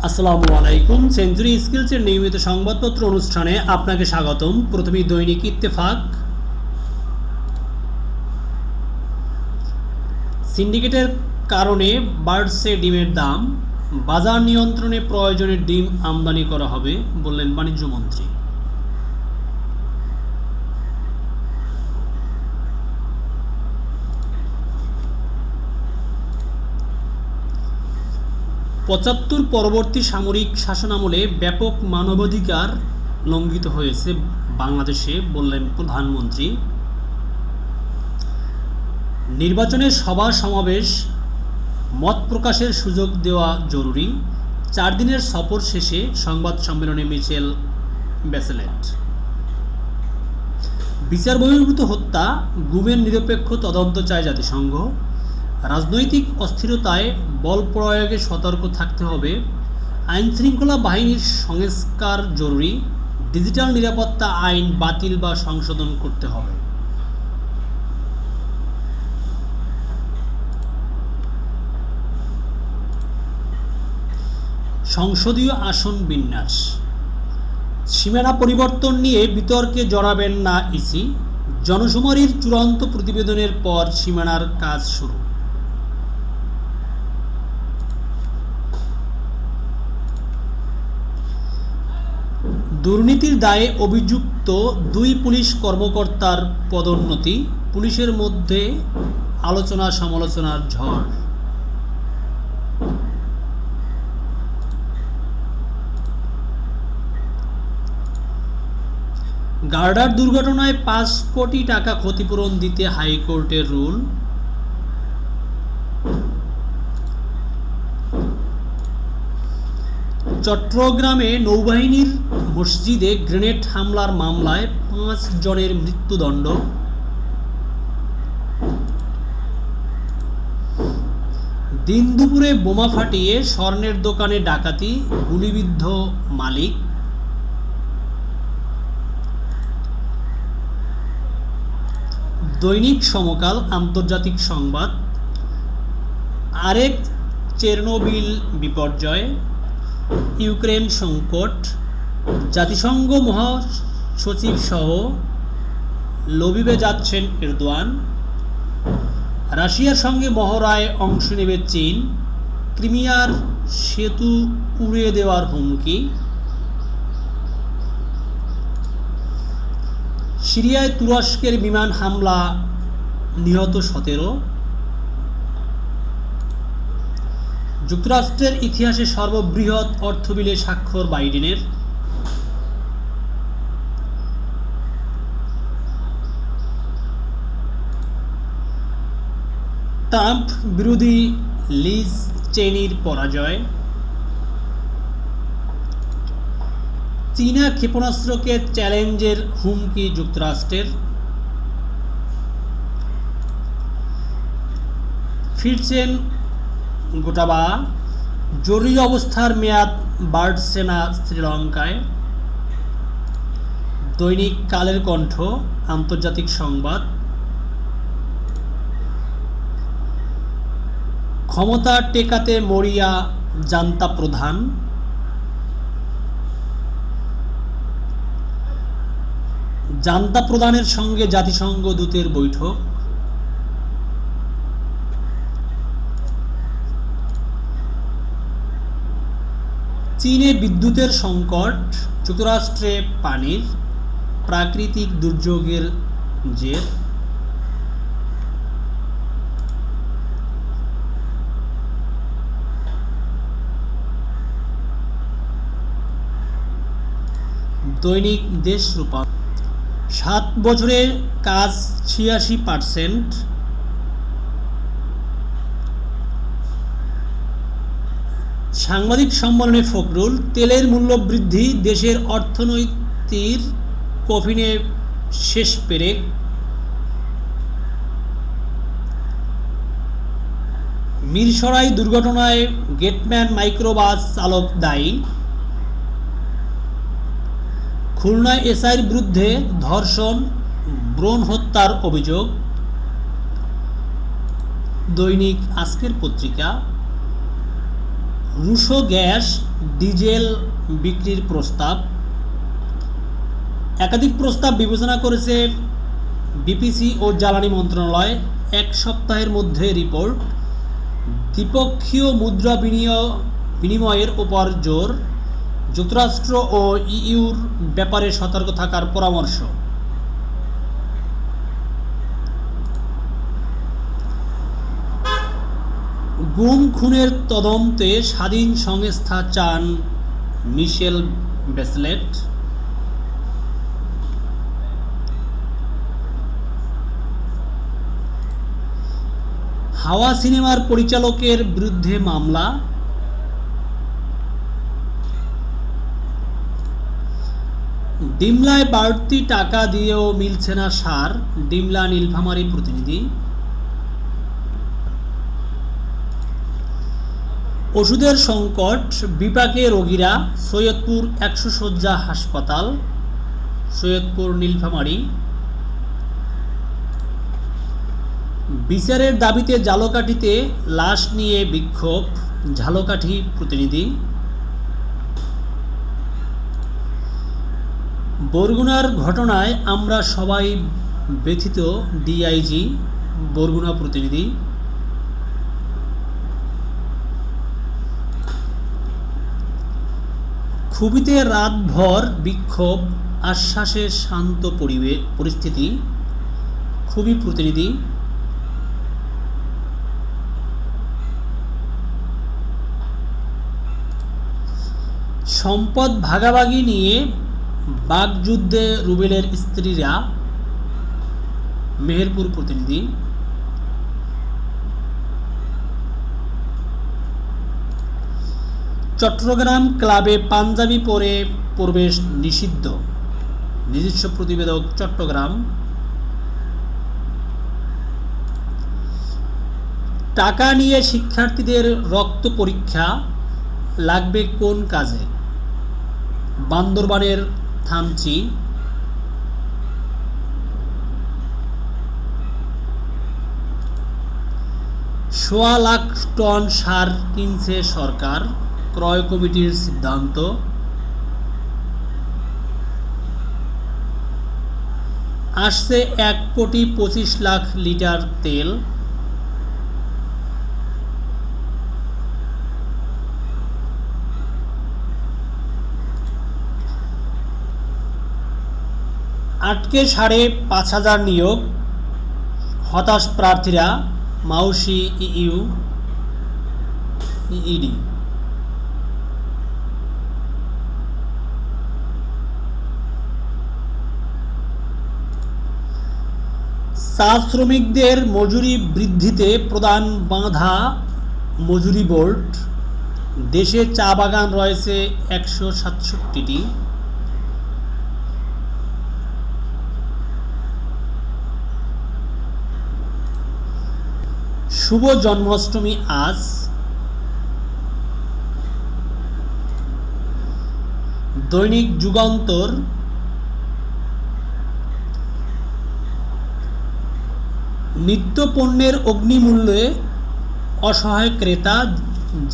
আসসালামু আলাইকুম। সেঞ্চুরি স্কিলসের নিয়মিত সংবাদপত্র অনুষ্ঠানে আপনাকে স্বাগতম। প্রথমেই দৈনিক ইত্তেফাক। সিন্ডিকেটের কারণে বাড়ছে ডিমের দাম, বাজার নিয়ন্ত্রণে প্রয়োজনে ডিম আমদানি করা হবে বললেন বাণিজ্যমন্ত্রী। পঁচাত্তর পরবর্তী সামরিক শাসনামলে ব্যাপক মানবাধিকার লঙ্ঘিত হয়েছে বাংলাদেশে বললেন প্রধানমন্ত্রী। নির্বাচনে সভা সমাবেশ মত প্রকাশের সুযোগ দেওয়া জরুরি। 4 দিনের সফর শেষে সংবাদ সম্মেলনে মিশেল ব্যাচেলেট। বিচার বহির্ভূত হত্যা, গুমের নিরপেক্ষ তদন্ত চায় জাতিসংঘ। রাজনৈতিক অস্থিরতায় বল প্রয়োগে সতর্ক থাকতে হবে। আইনশৃঙ্খলা বাহিনীর সংস্কার জরুরি। ডিজিটাল নিরাপত্তা আইন বাতিল বা সংশোধন করতে হবে। সংসদীয় আসন বিন্যাস, সীমানা পরিবর্তন নিয়ে বিতর্কে জড়াবেন না ইসি। জনশুমারির চূড়ান্ত প্রতিবেদনের পর সীমানার কাজ শুরু। দুর্নীতির দায়ে অভিযুক্ত 2 পুলিশ কর্মকর্তার পদোন্নতি, পুলিশের মধ্যে আলোচনা সমালোচনার ঝড়। গার্ডার দুর্ঘটনায় 5 কোটি টাকা ক্ষতিপূরণ দিতে হাইকোর্টের রুল। চট্টগ্রামে নৌবাহিনীর মসজিদে গ্রেনেড হামলার মামলায় 5 জনের মৃত্যুদণ্ড। দিন দুপুরে বোমা ফাটিয়ে স্বর্ণের দোকানে ডাকাতি, গুলিবিদ্ধ মালিক। দৈনিক সমকাল আন্তর্জাতিক সংবাদ। আরেক চেরনোবিল বিপর্যয়, ইউক্রেন সংকট, জাতিসংঘ মহাসচিব সহ লবিবে যাচ্ছেন এরদোয়ান। রাশিয়ার সঙ্গে মহড়ায় অংশ নেবে চীন। ক্রিমিয়ার সেতু উড়িয়ে দেওয়ার হুমকি। সিরিয়ায় তুরস্কের বিমান হামলা, নিহত 17। যুক্তরাষ্ট্রের ইতিহাসে সর্ববৃহৎ অর্থবিলে স্বাক্ষর বাইডেনের। ট্রাম্প বিরোধী লিজ চেনির পরাজয়। চীনা ক্ষেপণাস্ত্রকে চ্যালেঞ্জের হুমকি যুক্তরাষ্ট্রের। ফিরছেন গোটাবায়া, জরুরি অবস্থার মেয়াদ বাড়ছে না শ্রীলঙ্কায়। দৈনিক কালের কণ্ঠ আন্তর্জাতিক সংবাদ। ক্ষমতা টেকাতে মরিয়া জান্তা প্রধান। জান্তা প্রধানের সঙ্গে জাতিসংঘ দূতের বৈঠক। চীনে বিদ্যুতের সংকট, যুক্তরাষ্ট্রে পানির, প্রাকৃতিক দুর্যোগের জের। দৈনিক দেশ রূপা। 7 বছরের কাজ 86%। সাংবাদিক সম্মেলনে ফখরুল, তেলের মূল্য বৃদ্ধি দেশের অর্থনীতির কফিনে শেষ পেরেক। মিরসরাই দুর্ঘটনায় গেটম্যান মাইক্রোবাস চালক দায়ী। খুলনায় এসআইয়ের বিরুদ্ধে ধর্ষণ, ব্রণ হত্যার অভিযোগ। দৈনিক আজকের পত্রিকা। রুশো গ্যাস ডিজেল বিক্রির প্রস্তাব। একাধিক প্রস্তাব বিবেচনা করেছে বিপিসি ও জ্বালানি মন্ত্রণালয়। 1 সপ্তাহের মধ্যে রিপোর্ট। দ্বিপক্ষীয় মুদ্রা বিনিময়ের উপর জোর। যুক্তরাষ্ট্র ও ইইউর ব্যাপারে সতর্ক থাকার পরামর্শ। গুম খুনের তদন্তে স্বাধীন সংস্থা চান মিশেল ব্যাচেলেট। হাওয়া সিনেমার পরিচালকের বিরুদ্ধে মামলা। ডিমলায় বাড়তি টাকা দিয়েও মিলছে না সার। ডিমলা নীলফামারী প্রতিনিধি। ওষুধের সংকট, বিপাকে রোগীরা। সৈয়দপুর 100 শয্যা হাসপাতাল। সৈয়দপুর নীলফামারী। বিচারের দাবিতে ঝালকাঠিতে লাশ নিয়ে বিক্ষোভ। ঝালকাঠি প্রতিনিধি। বরগুনার ঘটনায় আমরা সবাই ব্যথিত। ডিআইজি বরগুনা প্রতিনিধি। খুবিতে রাতভর বিক্ষোভ, আশ্বাসে শান্ত পরিস্থিতি। খুবই প্রতিনিধি। সম্পদ ভাগাভাগি নিয়ে বাগযুদ্ধে রুবেলের স্ত্রীরা। মেহেরপুর প্রতিনিধি। চট্টগ্রাম ক্লাবে পাঞ্জাবি পরে প্রবেশ নিষিদ্ধ। নিজস্ব প্রতিবেদক, চট্টগ্রাম। টাকা নিয়ে শিক্ষার্থীদের রক্ত পরীক্ষা, লাগবে কোন কাজে? বান্দরবানের থানচি। সোয়া লাখ টন সার কিনছে সরকার, ক্রয় কমিটির সিদ্ধান্ত। আসছে 1,25,00,000 লিটার তেল। আটকে 5,500 নিয়োগ, হতাশ প্রার্থীরা। মাউসি ইইডি। চা শ্রমিকদের মজুরি বৃদ্ধিতে প্রধান বাধা মজুরি বোর্ড। দেশে চা বাগান রয়েছে 167টি। শুভ জন্মাষ্টমী আজ। দৈনিক যুগান্তর। নিত্য পণ্যের অগ্নিমূল্যে অসহায় ক্রেতা,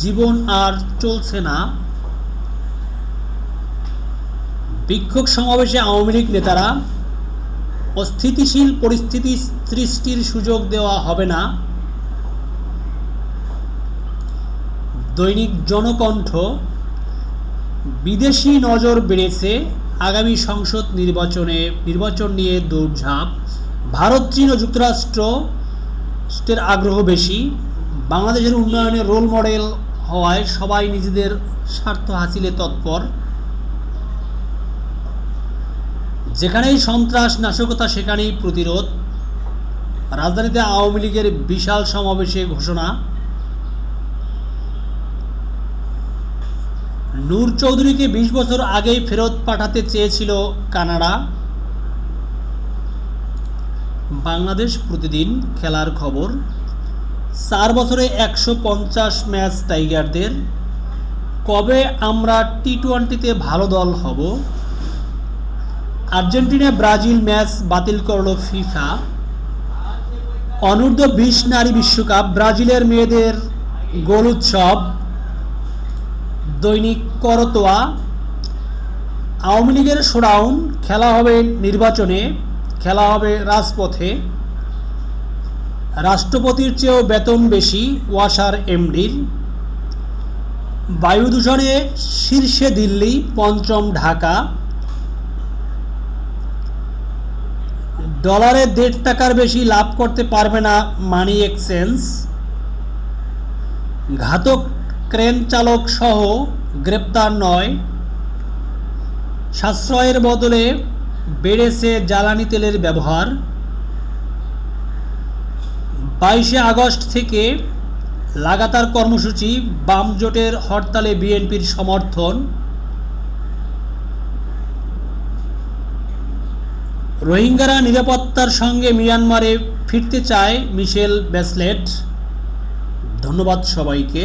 জীবন আর চলছে না। বিক্ষোভ সমাবেশে আওয়ামী লীগ নেতারা। অস্থিতিশীল পরিস্থিতি সৃষ্টির সুযোগ দেওয়া হবে না। দৈনিক জনকণ্ঠ। বিদেশি নজর বেড়েছে, আগামী সংসদ নির্বাচন নিয়ে দৌড়ঝাঁপ। ভারত, চীন ও যুক্তরাষ্ট্রের আগ্রহ বেশি। বাংলাদেশের উন্নয়নে রোল মডেল হওয়ায় সবাই নিজেদের স্বার্থ হাসিলে তৎপর। যেখানেই সন্ত্রাস নাশকতা সেখানেই প্রতিরোধ। রাজধানীতে আওয়ামী লীগের বিশাল সমাবেশে ঘোষণা। নূর চৌধুরীকে 20 বছর আগেই ফেরত পাঠাতে চেয়েছিল কানাডা। বাংলাদেশ প্রতিদিন খেলার খবর। 4 বছরে 150 ম্যাচ টাইগারদের। কবে আমরা টি-20তে ভালো দল হব? আর্জেন্টিনা ব্রাজিল ম্যাচ বাতিল করল ফিফা। অনূর্ধ্ব 20 নারী বিশ্বকাপ, ব্রাজিলের মেয়েদের গোল উৎসব। দৈনিক করতোয়া। আওয়ামী লীগের শোডাউন, খেলা হবে নির্বাচনে, খেলা হবে রাজপথে। রাষ্ট্রপতির চেয়েও বেতন বেশি ওয়াসার এমডির। বায়ু দূষণে শীর্ষে দিল্লি, পঞ্চম ঢাকা। ডলারে 1.5 টাকার বেশি লাভ করতে পারবে না মানি এক্সচেঞ্জ। ঘাতক ক্রেন চালক সহ গ্রেপ্তার 9। সাশ্রয়ের বদলে বেড়েছে জ্বালানি তেলের ব্যবহার। 22শে আগস্ট থেকে লাগাতার কর্মসূচি, বাম জোটের হরতালে বিএনপির সমর্থন। রোহিঙ্গারা নিরাপত্তার সঙ্গে মিয়ানমারে ফিরতে চায় মিশেল ব্যাচলেট। ধন্যবাদ সবাইকে।